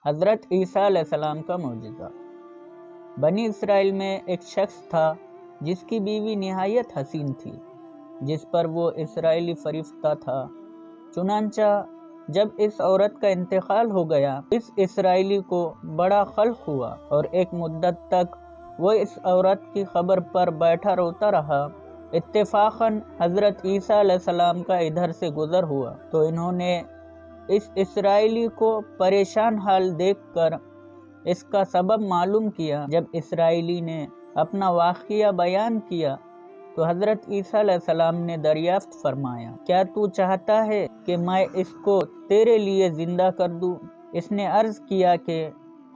حضرت عیسیٰ علیہ السلام کا معجزہ۔ بنی اسرائیل میں ایک شخص تھا جس کی بیوی نہایت حسین تھی، جس پر وہ اسرائیلی فریفتہ تھا۔ چنانچہ جب اس عورت کا انتقال ہو گیا، اس اسرائیلی کو بڑا قلق ہوا اور ایک مدت تک وہ اس عورت کی قبر پر بیٹھا روتا رہا۔ اتفاقاً حضرت عیسیٰ علیہ السلام کا ادھر سے گزر ہوا تو انہوں نے اس اسرائیلی کو پریشان حال دیکھ کر اس کا سبب معلوم کیا۔ جب اسرائیلی نے اپنا واقعہ بیان کیا تو حضرت عیسیٰ علیہ السلام نے دریافت فرمایا، کیا تو چاہتا ہے کہ میں اس کو تیرے لیے زندہ کر دوں؟ اس نے عرض کیا کہ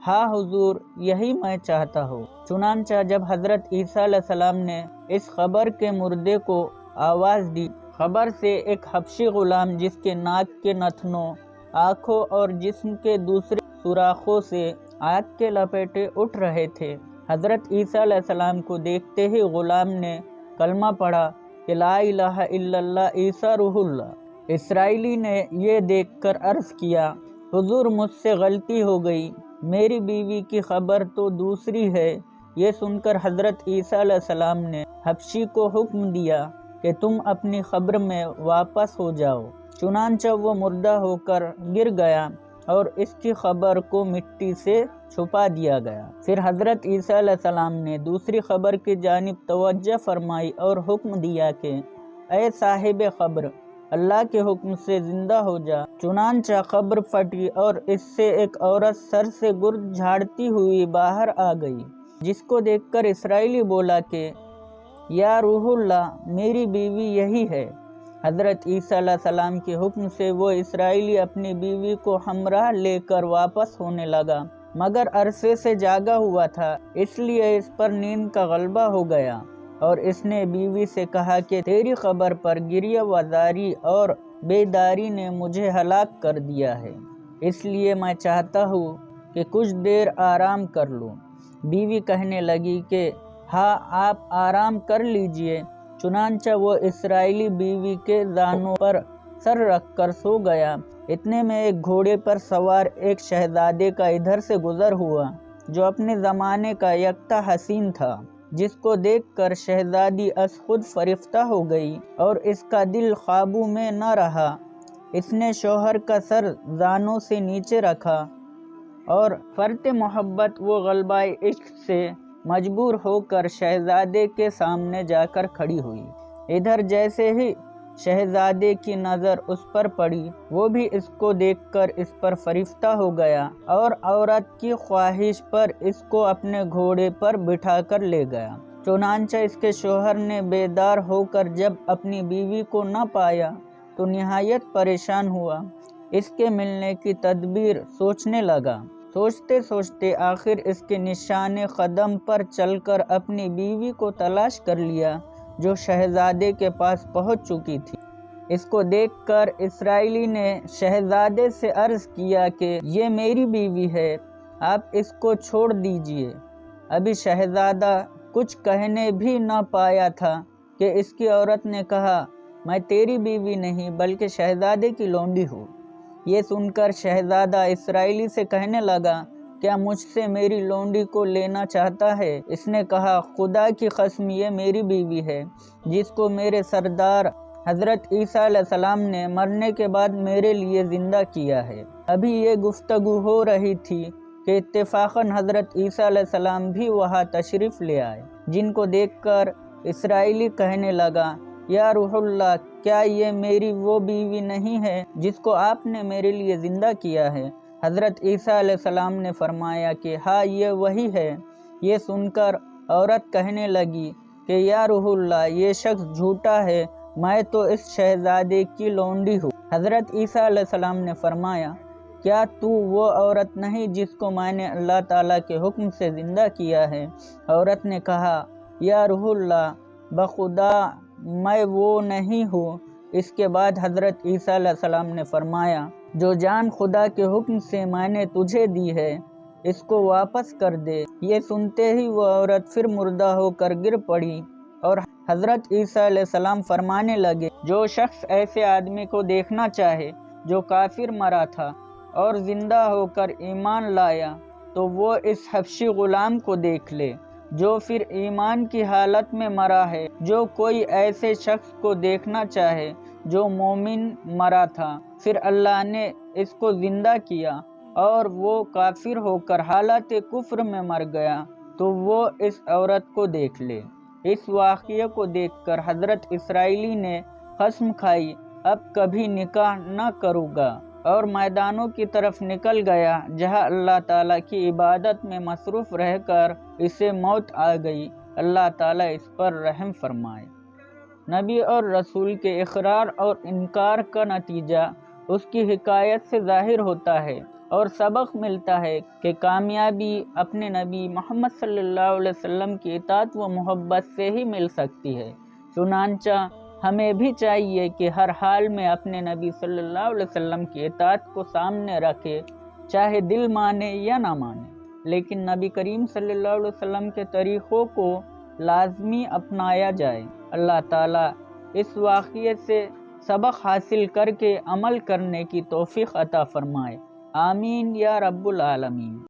ہاں حضور، یہی میں چاہتا ہوں۔ چنانچہ جب حضرت عیسیٰ علیہ السلام نے اس قبر کے مردے کو آواز دی، قبر سے ایک حبشی غلام جس کے ناک کے نتنوں، آنکھوں اور جسم کے دوسرے سوراخوں سے آگ کے لپیٹے اٹھ رہے تھے۔ حضرت عیسیٰ علیہ السلام کو دیکھتے ہی غلام نے کلمہ پڑھا کہ لا الہ الا اللہ عیسیٰ روح اللہ۔ اسرائیلی نے یہ دیکھ کر عرض کیا، حضور مجھ سے غلطی ہو گئی، میری بیوی کی خبر تو دوسری ہے۔ یہ سن کر حضرت عیسیٰ علیہ السلام نے حبشی کو حکم دیا کہ تم اپنی قبر میں واپس ہو جاؤ۔ چنانچہ وہ مردہ ہو کر گر گیا اور اس کی قبر کو مٹی سے چھپا دیا گیا۔ پھر حضرت عیسیٰ علیہ السلام نے دوسری قبر کی جانب توجہ فرمائی اور حکم دیا کہ اے صاحب قبر، اللہ کے حکم سے زندہ ہو جا۔ چنانچہ قبر پھٹی اور اس سے ایک عورت سر سے گرد جھاڑتی ہوئی باہر آ گئی، جس کو دیکھ کر اسرائیلی بولا کہ یا روح اللہ، میری بیوی یہی ہے۔ حضرت عیسیٰ علیہ السلام کے حکم سے وہ اسرائیلی اپنی بیوی کو ہمراہ لے کر واپس ہونے لگا، مگر عرصے سے جاگا ہوا تھا، اس لیے اس پر نیند کا غلبہ ہو گیا اور اس نے بیوی سے کہا کہ تیری قبر پر گریہ وزاری اور بیداری نے مجھے ہلاک کر دیا ہے، اس لیے میں چاہتا ہوں کہ کچھ دیر آرام کر لوں۔ بیوی کہنے لگی کہ ہاں، آپ آرام کر لیجئے۔ چنانچہ وہ اسرائیلی بیوی کے زانوں پر سر رکھ کر سو گیا۔ اتنے میں ایک گھوڑے پر سوار ایک شہزادے کا ادھر سے گزر ہوا جو اپنے زمانے کا یکتا حسین تھا، جس کو دیکھ کر شہزادی از خود فریفتہ ہو گئی اور اس کا دل قابو میں نہ رہا۔ اس نے شوہر کا سر زانوں سے نیچے رکھا اور فرط محبت و غلبہ عشق سے مجبور ہو کر شہزادے کے سامنے جا کر کھڑی ہوئی۔ ادھر جیسے ہی شہزادے کی نظر اس پر پڑی، وہ بھی اس کو دیکھ کر اس پر فریفتہ ہو گیا اور عورت کی خواہش پر اس کو اپنے گھوڑے پر بٹھا کر لے گیا۔ چنانچہ اس کے شوہر نے بیدار ہو کر جب اپنی بیوی کو نہ پایا تو نہایت پریشان ہوا۔ اس کے ملنے کی تدبیر سوچنے لگا۔ سوچتے سوچتے آخر اس کے نشان قدم پر چل کر اپنی بیوی کو تلاش کر لیا، جو شہزادے کے پاس پہنچ چکی تھی۔ اس کو دیکھ کر اسرائیلی نے شہزادے سے عرض کیا کہ یہ میری بیوی ہے، آپ اس کو چھوڑ دیجئے۔ ابھی شہزادہ کچھ کہنے بھی نہ پایا تھا کہ اس کی عورت نے کہا، میں تیری بیوی نہیں بلکہ شہزادے کی لونڈی ہوں۔ یہ سن کر شہزادہ اسرائیلی سے کہنے لگا، کیا مجھ سے میری لونڈی کو لینا چاہتا ہے؟ اس نے کہا، خدا کی قسم یہ میری بیوی ہے، جس کو میرے سردار حضرت عیسیٰ علیہ السلام نے مرنے کے بعد میرے لیے زندہ کیا ہے۔ ابھی یہ گفتگو ہو رہی تھی کہ اتفاقاً حضرت عیسیٰ علیہ السلام بھی وہاں تشریف لے آئے، جن کو دیکھ کر اسرائیلی کہنے لگا، یا روح اللہ، کیا یہ میری وہ بیوی نہیں ہے جس کو آپ نے میرے لیے زندہ کیا ہے؟ حضرت عیسیٰ علیہ السلام نے فرمایا کہ ہاں، یہ وہی ہے۔ یہ سن کر عورت کہنے لگی کہ یا روح اللہ، یہ شخص جھوٹا ہے، میں تو اس شہزادے کی لونڈی ہوں۔ حضرت عیسیٰ علیہ السلام نے فرمایا، کیا تو وہ عورت نہیں جس کو میں نے اللہ تعالیٰ کے حکم سے زندہ کیا ہے؟ عورت نے کہا، یا روح اللہ، بخدا میں وہ نہیں ہوں۔ اس کے بعد حضرت عیسیٰ علیہ السلام نے فرمایا، جو جان خدا کے حکم سے میں نے تجھے دی ہے، اس کو واپس کر دے۔ یہ سنتے ہی وہ عورت پھر مردہ ہو کر گر پڑی اور حضرت عیسیٰ علیہ السلام فرمانے لگے، جو شخص ایسے آدمی کو دیکھنا چاہے جو کافر مرا تھا اور زندہ ہو کر ایمان لایا تو وہ اس حبشی غلام کو دیکھ لے جو پھر ایمان کی حالت میں مرا ہے۔ جو کوئی ایسے شخص کو دیکھنا چاہے جو مومن مرا تھا، پھر اللہ نے اس کو زندہ کیا اور وہ کافر ہو کر حالت کفر میں مر گیا، تو وہ اس عورت کو دیکھ لے۔ اس واقعے کو دیکھ کر حضرت اسرائیلی نے قسم کھائی اب کبھی نکاح نہ کروں گا، اور میدانوں کی طرف نکل گیا جہاں اللہ تعالیٰ کی عبادت میں مصروف رہ کر اسے موت آ گئی۔ اللہ تعالیٰ اس پر رحم فرمائے۔ نبی اور رسول کے اقرار اور انکار کا نتیجہ اس کی حکایت سے ظاہر ہوتا ہے اور سبق ملتا ہے کہ کامیابی اپنے نبی محمد صلی اللہ علیہ وسلم کی اطاعت و محبت سے ہی مل سکتی ہے۔ چنانچہ ہمیں بھی چاہیے کہ ہر حال میں اپنے نبی صلی اللہ علیہ وسلم کی اطاعت کو سامنے رکھے، چاہے دل مانے یا نہ مانے، لیکن نبی کریم صلی اللہ علیہ وسلم کے طریقوں کو لازمی اپنایا جائے۔ اللہ تعالیٰ اس واقعے سے سبق حاصل کر کے عمل کرنے کی توفیق عطا فرمائے۔ آمین یا رب العالمین۔